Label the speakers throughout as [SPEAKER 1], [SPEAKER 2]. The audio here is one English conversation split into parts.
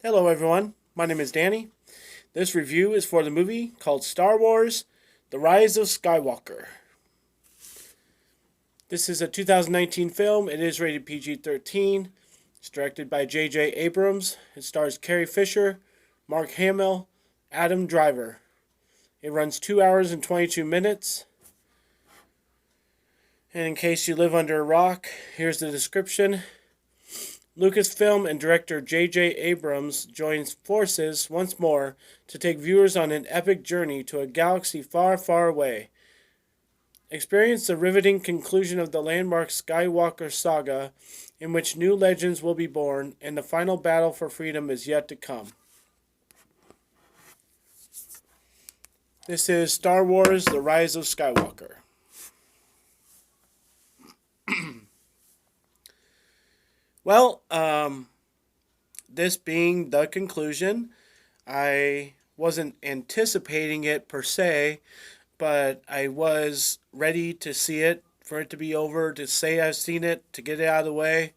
[SPEAKER 1] Hello, everyone. My name is Danny. This review is for the movie called Star Wars The Rise of Skywalker. This is a 2019 film. It is rated PG 13. It's directed by J.J. Abrams. It stars Carrie Fisher, Mark Hamill, Adam Driver. It runs 2 hours and 22 minutes. And in case you live under a rock, here's the description. Lucasfilm and director J.J. Abrams joins forces once more to take viewers on an epic journey to a galaxy far, far away. Experience the riveting conclusion of the landmark Skywalker saga, in which new legends will be born and the final battle for freedom is yet to come. This is Star Wars The Rise of Skywalker. Well, this being the conclusion, I wasn't anticipating it per se, but I was ready to see it, for it to be over, to say I've seen it, to get it out of the way.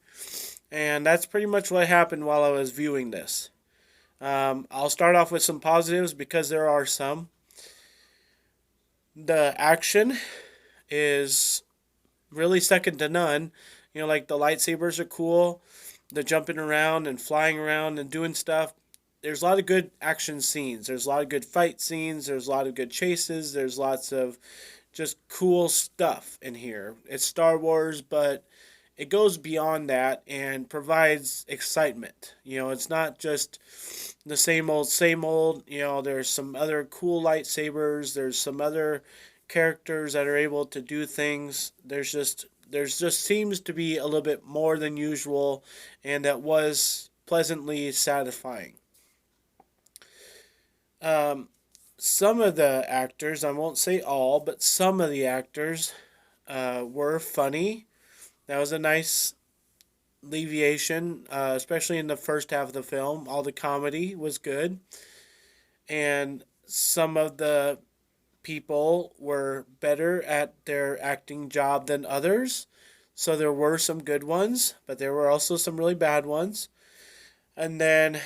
[SPEAKER 1] And that's pretty much what happened while I was viewing this. I'll start off with some positives because there are some. The action is really second to none. Like the lightsabers are cool, the jumping around and flying around and doing stuff. There's a lot of good action scenes. There's a lot of good fight scenes. There's a lot of good chases. There's lots of just cool stuff in here. It's Star Wars, but it goes beyond that and provides excitement. It's not just the same old, same old. There's some other cool lightsabers. There's some other characters that are able to do things. There's just seems to be a little bit more than usual, and that was pleasantly satisfying. Some of the actors, I won't say all, but some of the actors were funny. That was a nice alleviation, especially in the first half of the film. All the comedy was good, and some of the people were better at their acting job than others. So there were some good ones, but there were also some really bad ones. And then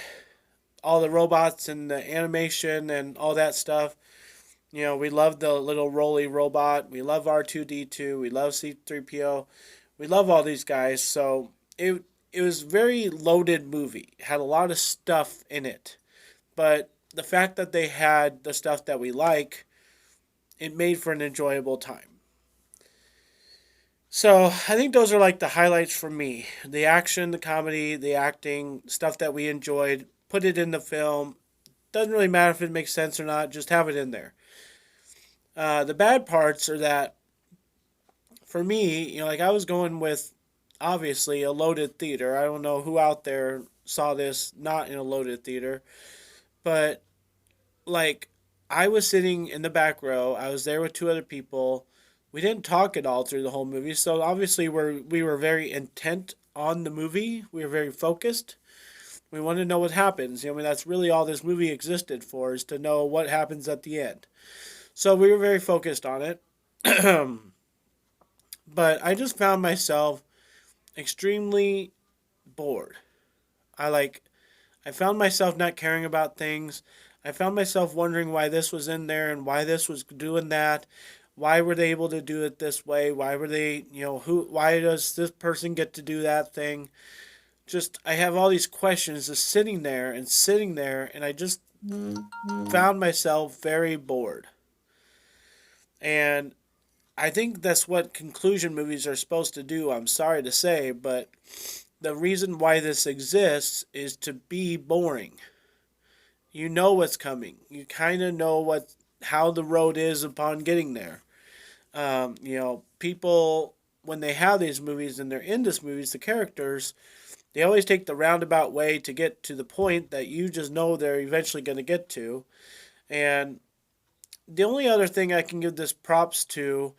[SPEAKER 1] all the robots and the animation and all that stuff. We love the little Rolly robot. We love R2D2. We love C3PO. We love all these guys. So it was a very loaded movie. It had a lot of stuff in it. But the fact that they had the stuff that we like, it made for an enjoyable time. So I think those are like the highlights for me. The action, the comedy, the acting, stuff that we enjoyed. Put it in the film. Doesn't really matter if it makes sense or not. Just have it in there. The bad parts are that, for me, like I was going with, obviously, a loaded theater. I don't know who out there saw this not in a loaded theater. But, like, I was sitting in the back row. I was there with two other people. We didn't talk at all through the whole movie, so obviously we were very intent on the movie. We were very focused. We wanted to know what happens. That's really all this movie existed for, is to know what happens at the end. So we were very focused on it. But I just found myself extremely bored. I found myself not caring about things. I found myself wondering why this was in there and why this was doing that. Why were they able to do it this way? Why were they, why does this person get to do that thing? Just, I have all these questions just sitting there and sitting there, and I just found myself very bored. And I think that's what conclusion movies are supposed to do. I'm sorry to say, but the reason why this exists is to be boring. You know what's coming. You kind of know how the road is upon getting there. People, when they have these movies and they're in these movies, the characters, they always take the roundabout way to get to the point that you just know they're eventually going to get to. And the only other thing I can give this props to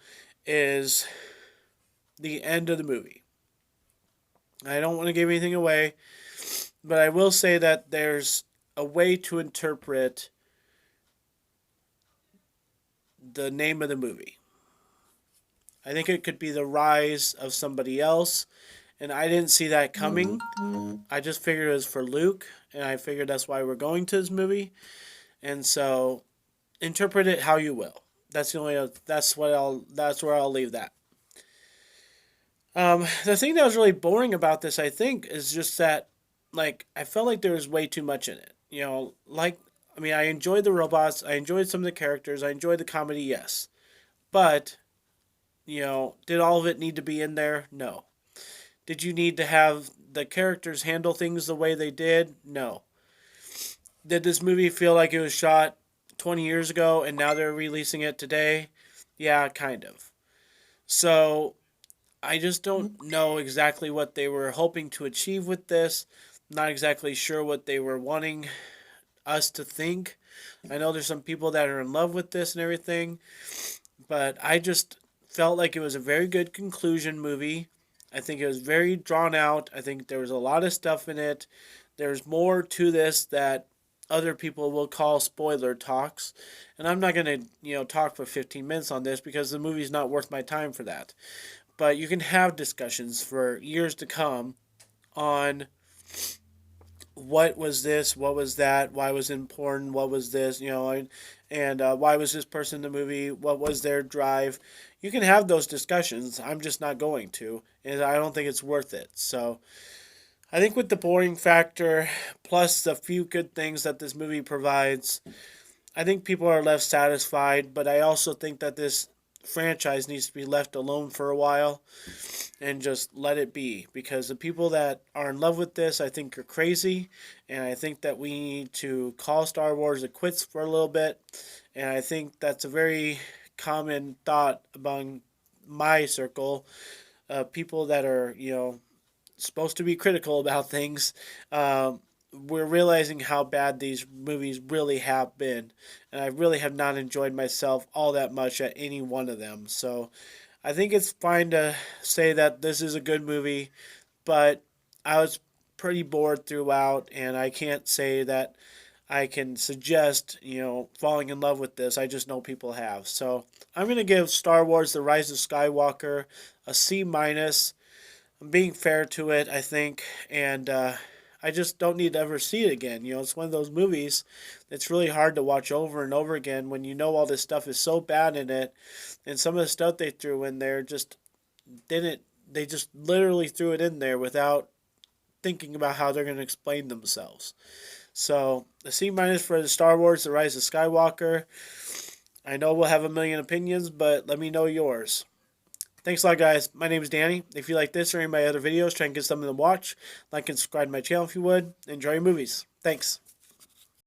[SPEAKER 1] is the end of the movie. I don't want to give anything away, but I will say that there's a way to interpret the name of the movie. I think it could be the rise of somebody else, and I didn't see that coming. I just figured it was for Luke, and I figured that's why we're going to this movie. And so interpret it how you will. That's where I'll leave that. The thing that was really boring about this, I think, is just that, like, I felt like there was way too much in it. I mean, I enjoyed the robots, I enjoyed some of the characters, I enjoyed the comedy, yes, but did all of it need to be in there? No. Did you need to have the characters handle things the way they did? No. Did this movie feel like it was shot 20 years ago and now they're releasing it today? Yeah, kind of. So I just don't know exactly what they were hoping to achieve with this. Not exactly sure what they were wanting us to think. I know there's some people that are in love with this and everything, but I just felt like it was a very good conclusion movie. I think it was very drawn out. I think there was a lot of stuff in it. There's more to this that other people will call spoiler talks. And I'm not going to, talk for 15 minutes on this because the movie's not worth my time for that. But you can have discussions for years to come on what was this, what was that, why was it important, what was this, and why was this person in the movie, what was their drive. You can have those discussions. I'm just not going to, and I don't think it's worth it. So I think with the boring factor, plus the few good things that this movie provides, I think people are left satisfied, but I also think that this franchise needs to be left alone for a while and just let it be because the people that are in love with this I think are crazy, and I think that we need to call Star Wars a quits for a little bit, and I think that's a very common thought among my circle of people that are supposed to be critical about things. We're realizing how bad these movies really have been, and I really have not enjoyed myself all that much at any one of them. So I think it's fine to say that this is a good movie, but I was pretty bored throughout, and I can't say that I can suggest, falling in love with this. I just know people have. So I'm going to give Star Wars The Rise of Skywalker a C minus. I'm being fair to it, I think, and I just don't need to ever see it again. It's one of those movies that's really hard to watch over and over again when you know all this stuff is so bad in it, and some of the stuff they threw in there just didn't. They just literally threw it in there without thinking about how they're going to explain themselves. So the C minus for the Star Wars: The Rise of Skywalker. I know we'll have a million opinions, but let me know yours. Thanks a lot, guys. My name is Danny. If you like this or any of my other videos, try and get something to watch. Like and subscribe to my channel if you would. Enjoy your movies. Thanks.